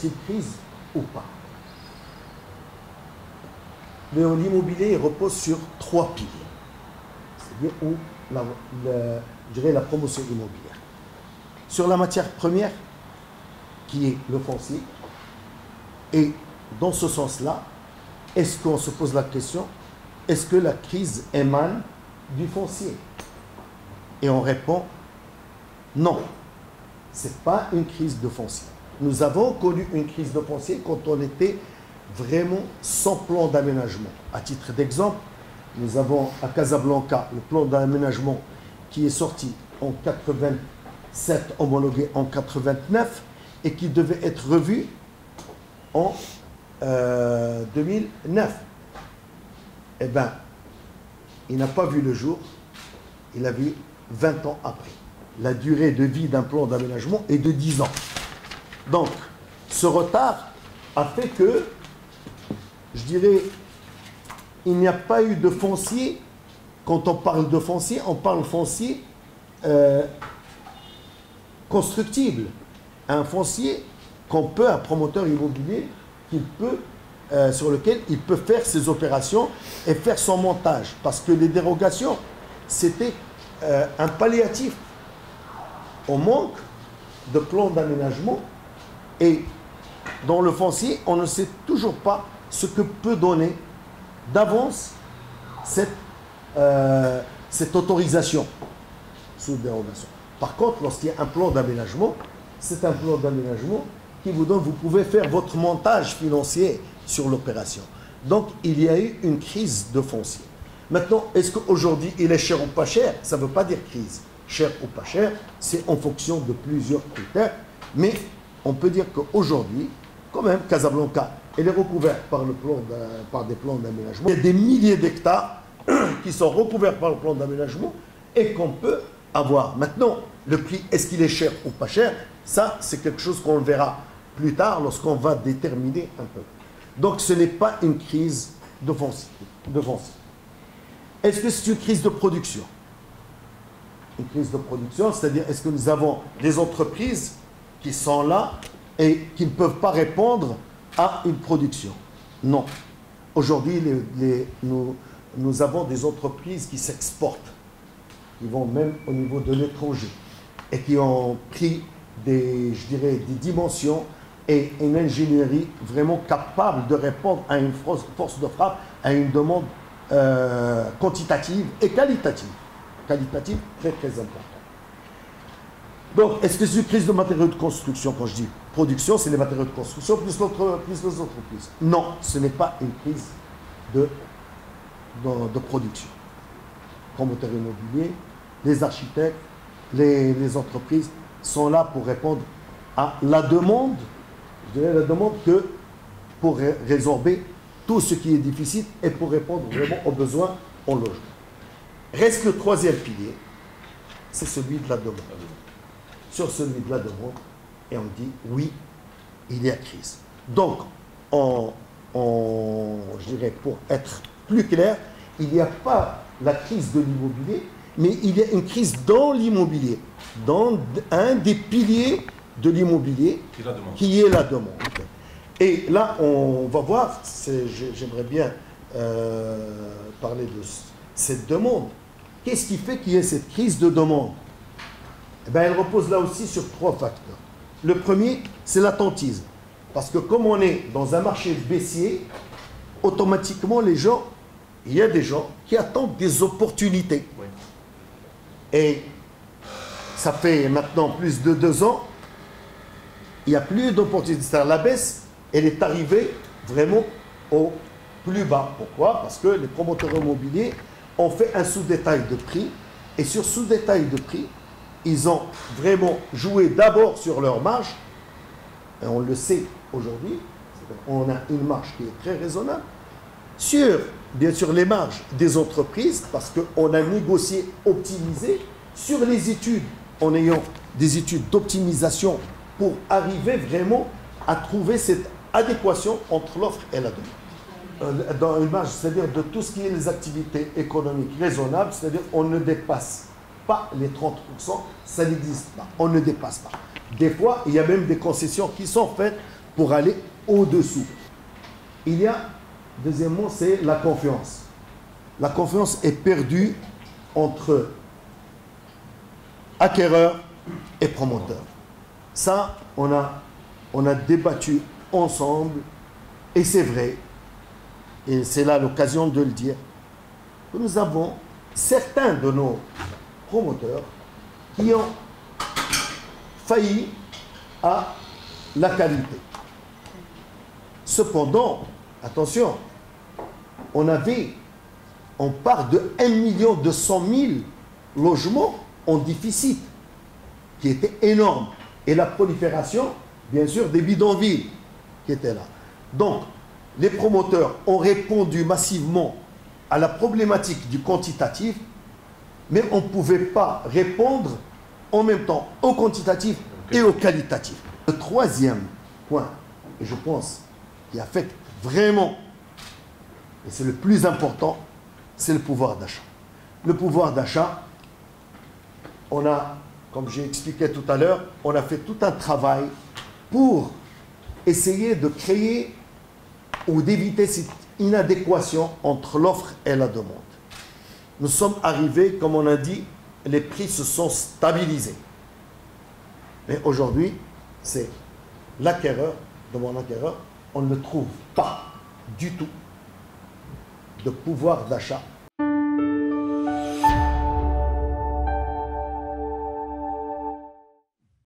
a-t-il crise ou pas? L'immobilier repose sur 3 piliers. C'est-à-dire où je dirais la promotion immobilière. Sur la matière première, qui est le foncier, et dans ce sens-là, est-ce qu'on se pose la question, est-ce que la crise émane du foncier? Et on répond non, ce n'est pas une crise de foncier. Nous avons connu une crise de foncier quand on était vraiment sans plan d'aménagement. À titre d'exemple, nous avons à Casablanca le plan d'aménagement qui est sorti en 87, homologué en 89 et qui devait être revu en 2009. Eh bien, il n'a pas vu le jour, il a vu 20 ans après. La durée de vie d'un plan d'aménagement est de 10 ans. Donc, ce retard a fait que, je dirais, il n'y a pas eu de foncier. Quand on parle de foncier, on parle foncier constructible. Un foncier qu'on peut, un promoteur immobilier, sur lequel il peut faire ses opérations et faire son montage. Parce que les dérogations, c'était un palliatif au manque de plan d'aménagement. Et dans le foncier, on ne sait toujours pas ce que peut donner d'avance cette autorisation sous dérogation. Par contre, lorsqu'il y a un plan d'aménagement, c'est un plan d'aménagement qui vous donne, vous pouvez faire votre montage financier sur l'opération. Donc, il y a eu une crise de foncier. Maintenant, est-ce qu'aujourd'hui, il est cher ou pas cher? Ça ne veut pas dire crise. Cher ou pas cher, c'est en fonction de plusieurs critères. Mais on peut dire qu'aujourd'hui, quand même, Casablanca, elle est recouverte par des plans d'aménagement. Il y a des milliers d'hectares qui sont recouverts par le plan d'aménagement et qu'on peut avoir. Maintenant, le prix, est-ce qu'il est cher ou pas cher? Ça, c'est quelque chose qu'on verra plus tard lorsqu'on va déterminer un peu. Donc, ce n'est pas une crise de foncier. Est-ce que c'est une crise de production? Une crise de production, c'est-à-dire, est-ce que nous avons des entreprises qui sont là et qui ne peuvent pas répondre à une production? Non. Aujourd'hui, nous avons des entreprises qui s'exportent, qui vont même au niveau de l'étranger et qui ont pris des dimensions et une ingénierie vraiment capable de répondre à une force de frappe, à une demande quantitative et qualitative. Qualitative, très très importante. Donc, est-ce que c'est une crise de matériaux de construction? Quand je dis production, c'est les matériaux de construction plus les entreprises. Non, ce n'est pas une crise de production. Promoteurs immobiliers, les architectes, les entreprises sont là pour répondre à la demande, je dirais la demande que pour résorber tout ce qui est difficile et pour répondre vraiment aux besoins en logement. Reste le troisième pilier, c'est celui de la demande. Sur celui de la demande, et on dit oui, il y a crise. Donc, je dirais, pour être plus clair, il n'y a pas la crise de l'immobilier, mais il y a une crise dans l'immobilier, dans un des piliers de l'immobilier, qui est la demande. Et là, on va voir, j'aimerais bien parler de cette demande. Qu'est-ce qui fait qu'il y ait cette crise de demande? Eh bien, elle repose là aussi sur 3 facteurs. Le premier, c'est l'attentisme. Parce que comme on est dans un marché baissier, automatiquement, il y a des gens qui attendent des opportunités. Oui. Et ça fait maintenant plus de 2 ans, il n'y a plus d'opportunités. C'est-à-dire la baisse, elle est arrivée vraiment au plus bas. Pourquoi? Parce que les promoteurs immobiliers ont fait un sous-détail de prix. Et sur sous-détail de prix, ils ont vraiment joué d'abord sur leur marge. Et on le sait aujourd'hui. On a une marge qui est très raisonnable. Bien sûr, les marges des entreprises, parce qu'on a négocié, optimisé, sur les études, en ayant des études d'optimisation pour arriver vraiment à trouver cette adéquation entre l'offre et la demande. Dans une marge, c'est-à-dire de tout ce qui est les activités économiques raisonnables, c'est-à-dire on ne dépasse pas les 30%, ça n'existe pas, on ne dépasse pas. Des fois, il y a même des concessions qui sont faites pour aller au-dessous. Il y a, deuxièmement, c'est la confiance. La confiance est perdue entre acquéreur et promoteur. Ça, on a débattu ensemble, et c'est vrai, et c'est là l'occasion de le dire, que nous avons certains de nos promoteurs qui ont failli à la qualité. Cependant, attention, on part de 1 200 000 logements en déficit, qui était énorme. Et la prolifération, bien sûr, des bidonvilles qui étaient là. Donc, les promoteurs ont répondu massivement à la problématique du quantitatif, mais on ne pouvait pas répondre en même temps au quantitatif et au qualitatif. Le troisième point, et je pense, qui affecte vraiment, et c'est le plus important, c'est le pouvoir d'achat. Le pouvoir d'achat, on a, comme j'ai expliqué tout à l'heure, on a fait tout un travail pour essayer de créer ou d'éviter cette inadéquation entre l'offre et la demande. Nous sommes arrivés, comme on a dit, les prix se sont stabilisés. Mais aujourd'hui, c'est l'acquéreur, demande l'acquéreur, on ne trouve pas du tout de pouvoir d'achat